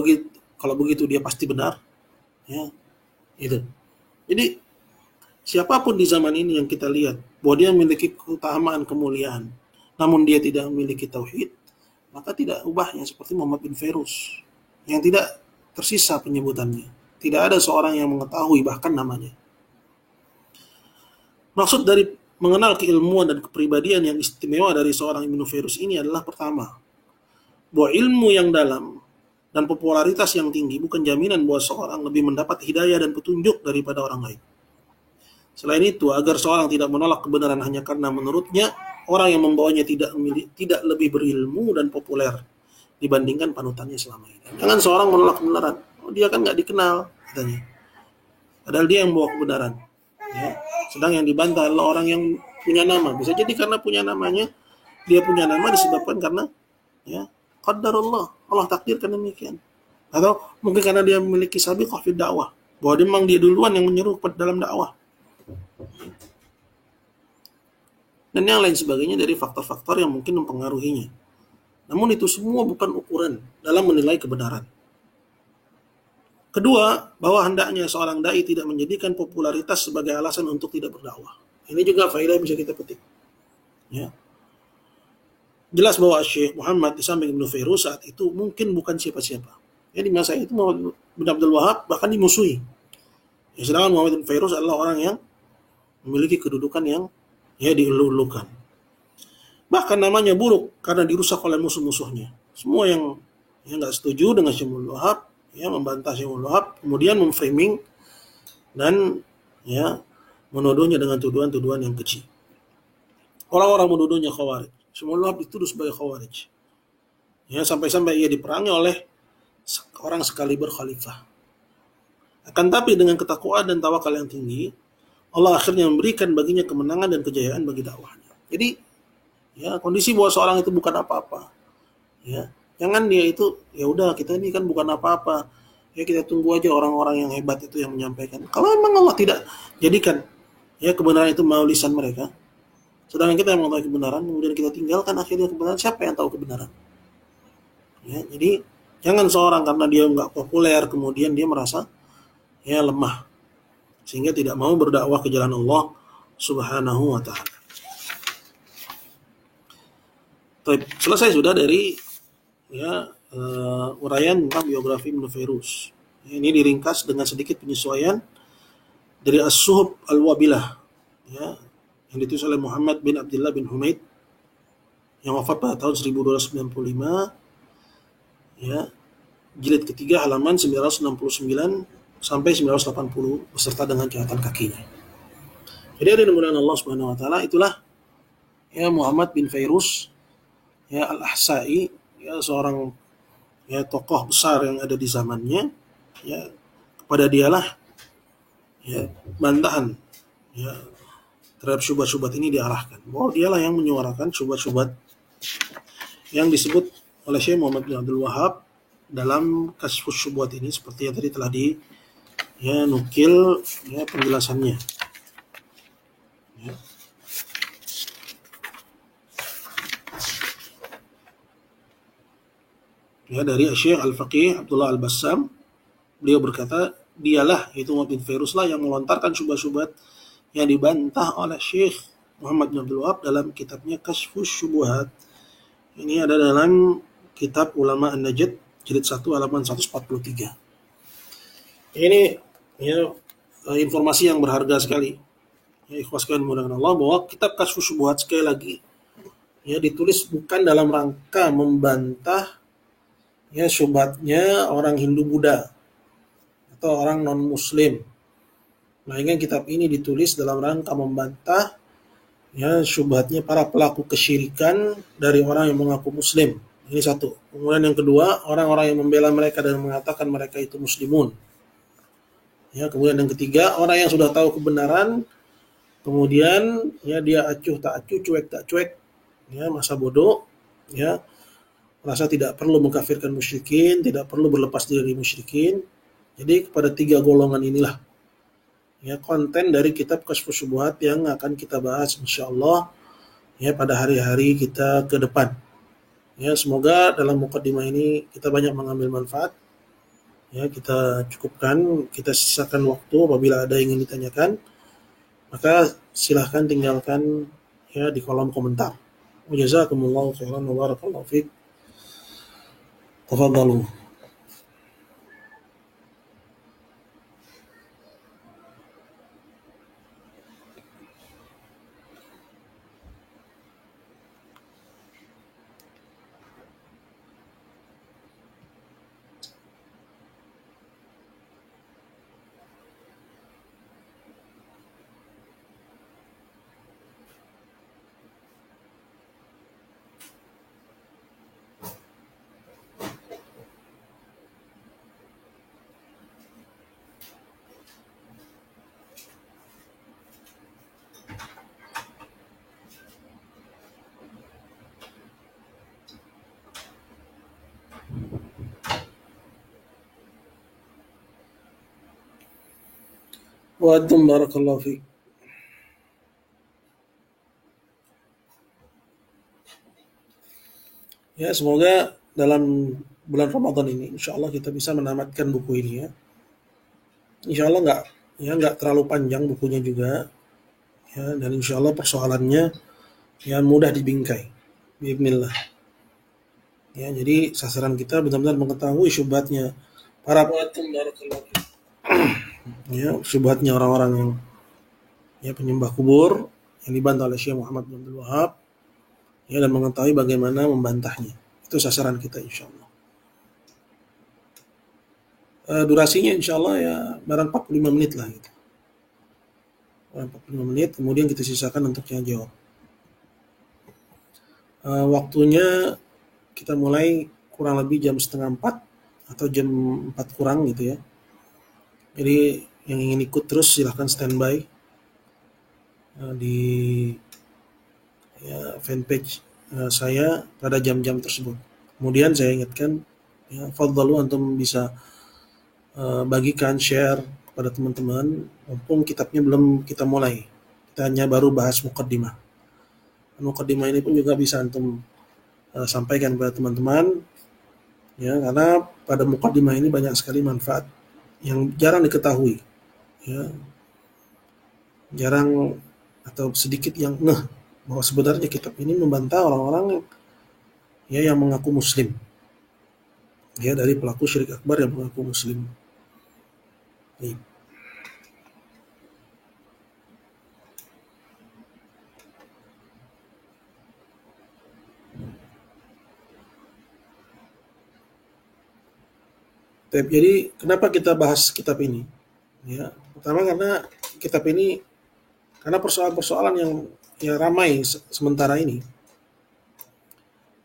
begitu dia pasti benar. Ya, itu. Jadi siapapun di zaman ini yang kita lihat bahwa dia memiliki keutamaan kemuliaan, namun dia tidak memiliki tauhid, maka tidak ubahnya seperti Muhammad bin Fairuz yang tidak tersisa penyebutannya. Tidak ada seorang yang mengetahui bahkan namanya. Maksud dari mengenal keilmuan dan kepribadian yang istimewa dari seorang Ibnu Fairuz ini adalah pertama, bahwa ilmu yang dalam dan popularitas yang tinggi bukan jaminan bahwa seorang lebih mendapat hidayah dan petunjuk daripada orang lain. Selain itu, agar seorang tidak menolak kebenaran hanya karena menurutnya orang yang membawanya tidak lebih berilmu dan populer dibandingkan panutannya selama ini. Jangan seorang menolak kebenaran. Oh, dia kan nggak dikenal, katanya. Padahal dia yang bawa kebenaran. Ya. Sedang yang dibantah adalah orang yang punya nama. Bisa jadi karena punya namanya, dia punya nama disebabkan karena ya qadarullah, Allah takdirkan demikian. Atau mungkin karena dia memiliki sabiqah fi dakwah, bahwa memang dia duluan yang menyeru dalam dakwah. Dan yang lain sebagainya dari faktor-faktor yang mungkin mempengaruhinya. Namun itu semua bukan ukuran dalam menilai kebenaran. Kedua, bahwa hendaknya seorang dai tidak menjadikan popularitas sebagai alasan untuk tidak berdakwah. Ini juga faedah yang bisa kita petik. Ya. Jelas bahwa Syekh Muhammad di samping Ibnu Fairuz saat itu mungkin bukan siapa-siapa. Ya, di masa itu Muhammad bin Abdul Wahab bahkan dimusuhi. Ya, sedangkan Muhammad bin Fairuz adalah orang yang memiliki kedudukan yang dielu-elukan. Bahkan namanya buruk karena dirusak oleh musuh-musuhnya. Semua yang nggak setuju dengan Syekh Abdul Wahab, membantah Syekh Abdul Wahab, kemudian memframing dan menuduhnya dengan tuduhan-tuduhan yang keji. Orang-orang menuduhnya khawarij. Syekh Abdul Wahab dituduh sebagai khawarij. Sampai-sampai ia diperangi oleh orang sekaliber khalifah. Akan tapi dengan ketakwaan dan tawakal yang tinggi, Allah akhirnya memberikan baginya kemenangan dan kejayaan bagi dakwahnya. Jadi, kondisi bahwa seorang itu bukan apa-apa. Jangan dia itu, udah kita ini kan bukan apa-apa. Kita tunggu aja orang-orang yang hebat itu yang menyampaikan. Kalau memang Allah tidak jadikan kebenaran itu melalui lisan mereka, sedangkan kita yang mengetahui kebenaran, kemudian kita tinggalkan akhirnya kebenaran, siapa yang tahu kebenaran? Jadi jangan seorang karena dia nggak populer kemudian dia merasa lemah, sehingga tidak mau berdakwah ke jalan Allah Subhanahu wa ta'ala. Selesai sudah dari uraian tentang biografi Ibnu Fairuz. Ini diringkas dengan sedikit penyesuaian dari As-Suhub Al-Wabilah, yang ditulis oleh Muhammad bin Abdullah bin Humaid yang wafat pada tahun 1295, jilid ketiga halaman 969 sampai 980 beserta dengan catatan kakinya. Jadi dari mudah-mudahan Allah Subhanahu wa taala itulah Muhammad bin Fairuz Al-Ahsa'i, seorang tokoh besar yang ada di zamannya. Kepada dialah bantahan terhadap syubhat-syubhat ini diarahkan. Bahwa dialah yang menyuarakan syubhat-syubhat yang disebut oleh Syekh Muhammad bin Abdul Wahab dalam Kashfus Syubhat ini, seperti yang tadi telah nukil penjelasannya. Dari Syekh Al-Faqih Abdullah Al-Bassam, beliau berkata, dialah, yaitu Muhammad bin Fairuz lah, yang melontarkan syubhat-syubhat yang dibantah oleh Syekh Muhammad bin Abdul Wahab dalam kitabnya Kashfus Syubhat. Ini ada dalam kitab Ulama An-Najd jilid 1 halaman 143. Ini informasi yang berharga sekali. Ikhwas sekalian mudah-mudahan Allah, bahwa kitab Kashfus Syubhat sekali lagi ditulis bukan dalam rangka membantah syubhatnya orang Hindu Buddha atau orang non-Muslim. Melainkan kitab ini ditulis dalam rangka membantah syubhatnya para pelaku kesyirikan dari orang yang mengaku Muslim. Ini satu. Kemudian yang kedua, orang-orang yang membela mereka dan mengatakan mereka itu Muslimun. Kemudian yang ketiga, orang yang sudah tahu kebenaran, kemudian dia acuh tak acuh, cuek tak cuek, masa bodoh, merasa tidak perlu mengkafirkan musyrikin, tidak perlu berlepas diri dari musyrikin. Jadi kepada tiga golongan inilah konten dari kitab Kashfus Syubhat yang akan kita bahas insyaallah pada hari-hari kita ke depan. Semoga dalam mukaddimah ini kita banyak mengambil manfaat. Ya, kita cukupkan, kita sisakan waktu apabila ada yang ingin ditanyakan, maka silahkan tinggalkan ya di kolom komentar. Jazakumullahu khairan wa barakallahu fiik. Tafadhalu. Wa antum barakallahu fiik. Ya, semoga dalam bulan Ramadan ini insya Allah kita bisa menamatkan buku ini ya. Insya Allah nggak terlalu panjang bukunya juga ya, dan insya Allah persoalannya ya mudah dibingkai. Bismillah. Ya, jadi sasaran kita benar-benar mengetahui syubhatnya para ya, syubhatnya orang-orang yang ya penyembah kubur yang dibantah oleh Syekh Muhammad bin Abdul Wahab ya, dan mengetahui bagaimana membantahnya. Itu sasaran kita insya Allah. Durasinya insya Allah ya barang 45 menit lah gitu. 45 menit, kemudian kita sisakan untuk yang jawab. Waktunya kita mulai kurang lebih jam 3:30 atau jam 4 kurang gitu ya. Jadi yang ingin ikut terus silahkan standby di ya, fanpage saya pada jam-jam tersebut. Kemudian saya ingatkan, ya, fadhalu antum bisa bagikan, share kepada teman-teman, mumpung kitabnya belum kita mulai. Kita hanya baru bahas muqaddimah. Muqaddimah ini pun juga bisa antum sampaikan kepada teman-teman, ya, karena pada muqaddimah ini banyak sekali manfaat yang jarang diketahui, ya, jarang atau sedikit yang bahwa sebenarnya kitab ini membantah orang-orang ya yang mengaku muslim, ya, dari pelaku syirik akbar yang mengaku muslim. Baik. Jadi kenapa kita bahas kitab ini? Ya, pertama karena kitab ini karena persoalan-persoalan yang ya ramai sementara ini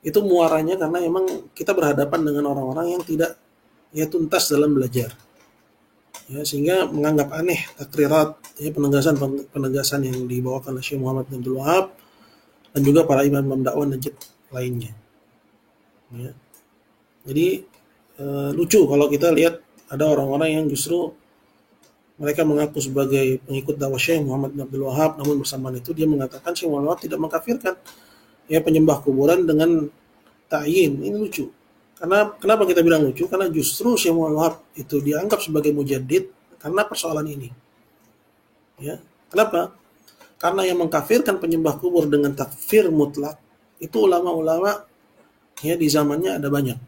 itu muaranya karena memang kita berhadapan dengan orang-orang yang tidak ya tuntas dalam belajar, ya, sehingga menganggap aneh takrirat, ya, penegasan yang dibawakan oleh Syekh Muhammad bin Abdul Wahab dan juga para imam-imam dakwah Najd lainnya, ya. Jadi lucu kalau kita lihat ada orang-orang yang justru mereka mengaku sebagai pengikut dakwah Syekh Muhammad bin Abdul Wahab, namun bersamaan itu dia mengatakan Syekh Muhammad tidak mengkafirkan ya penyembah kuburan dengan ta'yin. Ini lucu. Karena kenapa kita bilang lucu? Karena justru Syekh Muhammad Wahab itu dianggap sebagai mujaddid karena persoalan ini. Ya. Kenapa? Karena yang mengkafirkan penyembah kubur dengan takfir mutlak itu ulama-ulama ya di zamannya ada banyak.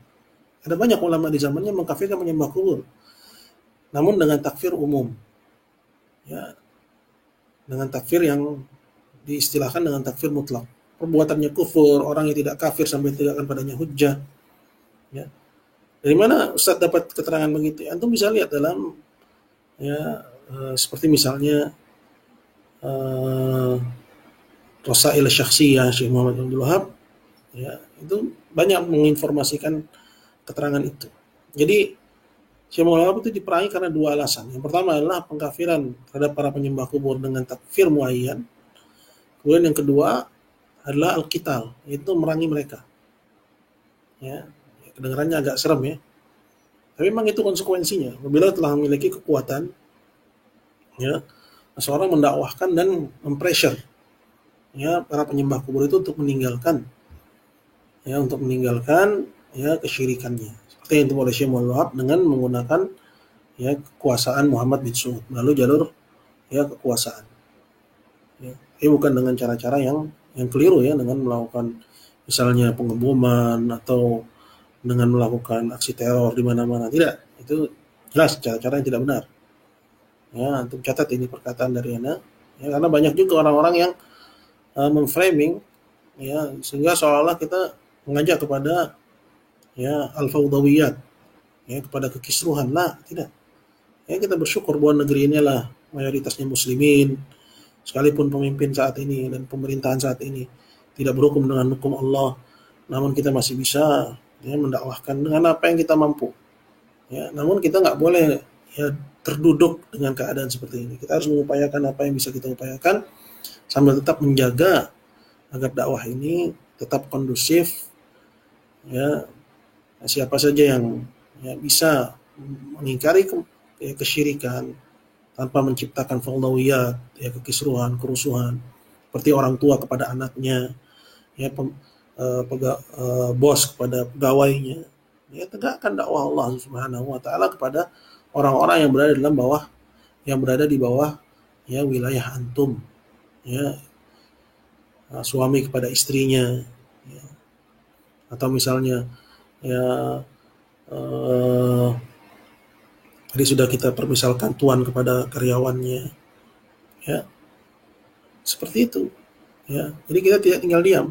Ada banyak ulama di zamannya mengkafirkan penyembah kubur, namun dengan takfir umum, ya, dengan takfir yang diistilahkan dengan takfir mutlak. Perbuatannya kufur, orang yang tidak kafir sampai tegakkan padanya hujjah. Ya. Dari mana Ustaz dapat keterangan begitu? Antum bisa lihat dalam ya seperti misalnya Rasail Syakhsiyah Syekh Muhammad bin Abdul Wahab, ya, itu banyak menginformasikan keterangan itu. Jadi Syekh Muhammad Wahab itu diperangi karena dua alasan. Yang pertama adalah pengkafiran terhadap para penyembah kubur dengan takfir muayyan. Kemudian yang kedua adalah al-qital, yaitu merangi mereka. Ya, kedengarannya agak serem ya. Tapi memang itu konsekuensinya. Apabila telah memiliki kekuatan, ya, seorang mendakwahkan dan mempressure ya para penyembah kubur itu untuk meninggalkan ya kesyirikannya. Seperti seperti yang itu oleh Syekh Muhammad Wahab dengan menggunakan ya kekuasaan Muhammad bin Saud melalui jalur ya kekuasaan. Ya. Ini bukan dengan cara-cara yang keliru ya, dengan melakukan misalnya pengeboman atau dengan melakukan aksi teror di mana-mana. Tidak, itu jelas cara-cara yang tidak benar. Ya, untuk catat ini perkataan dari Ana. Ya, karena banyak juga orang-orang yang memframing ya sehingga seolah-olah kita mengajak kepada ya al-fawdawiyat, ya kepada kekisruhan. Lah, tidak. Ya kita bersyukur bahwa negeri ini lah mayoritasnya muslimin, sekalipun pemimpin saat ini dan pemerintahan saat ini tidak berhukum dengan hukum Allah, namun kita masih bisa ya mendakwahkan dengan apa yang kita mampu. Ya, namun kita nggak boleh ya terduduk dengan keadaan seperti ini. Kita harus mengupayakan apa yang bisa kita upayakan sambil tetap menjaga agar dakwah ini tetap kondusif. Ya, siapa saja yang ya, bisa mengingkari kesyirikan tanpa menciptakan fawdawiyat, ya kekisruhan, kerusuhan, seperti orang tua kepada anaknya, ya bos kepada pegawainya, ya tegakkan dakwah Allah Subhanahu wa taala kepada orang-orang yang berada di bawah ya wilayah antum, ya suami kepada istrinya, ya, atau misalnya ya tadi sudah kita permisalkan tuan kepada karyawannya, ya seperti itu, ya. Jadi kita tidak tinggal diam,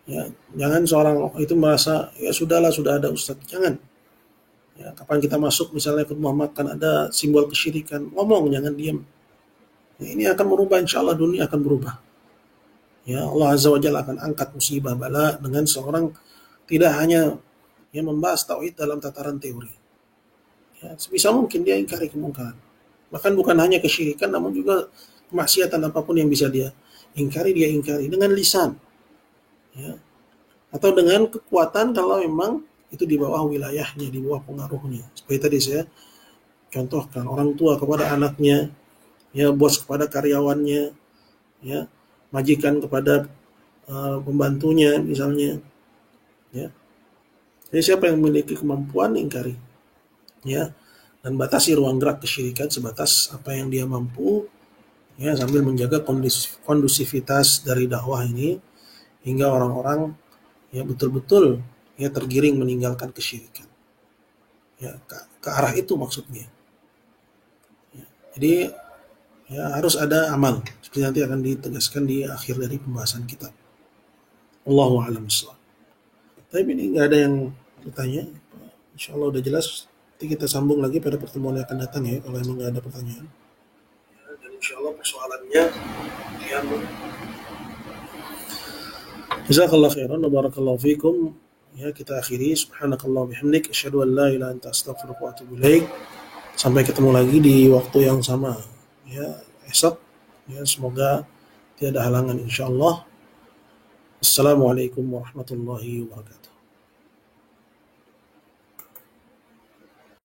ya. Jangan seorang itu merasa ya sudahlah sudah ada ustadz, jangan. Ya, kapan kita masuk misalnya ke rumah makan ada simbol kesyirikan, ngomong, jangan diam. Ya, ini akan merubah, insya Allah dunia akan berubah. Ya Allah Azza wa Jalla akan angkat musibah bala dengan seorang tidak hanya yang membahas tauhid dalam tataran teori. Ya, sebisa mungkin dia ingkari kemungkaran. Bahkan bukan hanya kesyirikan, namun juga kemaksiatan apapun yang bisa dia ingkari dengan lisan. Ya. Atau dengan kekuatan kalau memang itu di bawah wilayahnya, di bawah pengaruhnya. Seperti tadi saya contohkan, orang tua kepada anaknya, ya bos kepada karyawannya, ya majikan kepada pembantunya misalnya. Ya. Jadi siapa yang memiliki kemampuan ingkari, ya, dan batasi ruang gerak kesyirikan sebatas apa yang dia mampu, ya sambil menjaga kondusivitas dari dakwah ini hingga orang-orang ya betul-betul ya tergiring meninggalkan kesyirikan. Ya ke arah itu maksudnya. Ya, jadi ya harus ada amal. Seperti nanti akan ditegaskan di akhir dari pembahasan kita. Allahu a'lam bishawab. Tapi ini nggak ada yang bertanya. Insya Allah udah jelas. Nanti kita sambung lagi pada pertemuan yang akan datang ya, kalau memang nggak ada pertanyaan. Ya, dan insya Allah persoalannya ya. Jazakallah khairan wa barakallahu fikum. Ya, kita akhiri. Subhanakallah bihamdik asyhadu an la ilaha illa anta astaghfiruka wa atubu ilaik. Sampai ketemu lagi di waktu yang sama. Ya, esok. Ya, semoga tidak ada halangan insyaallah. Assalamualaikum warahmatullahi wabarakatuh.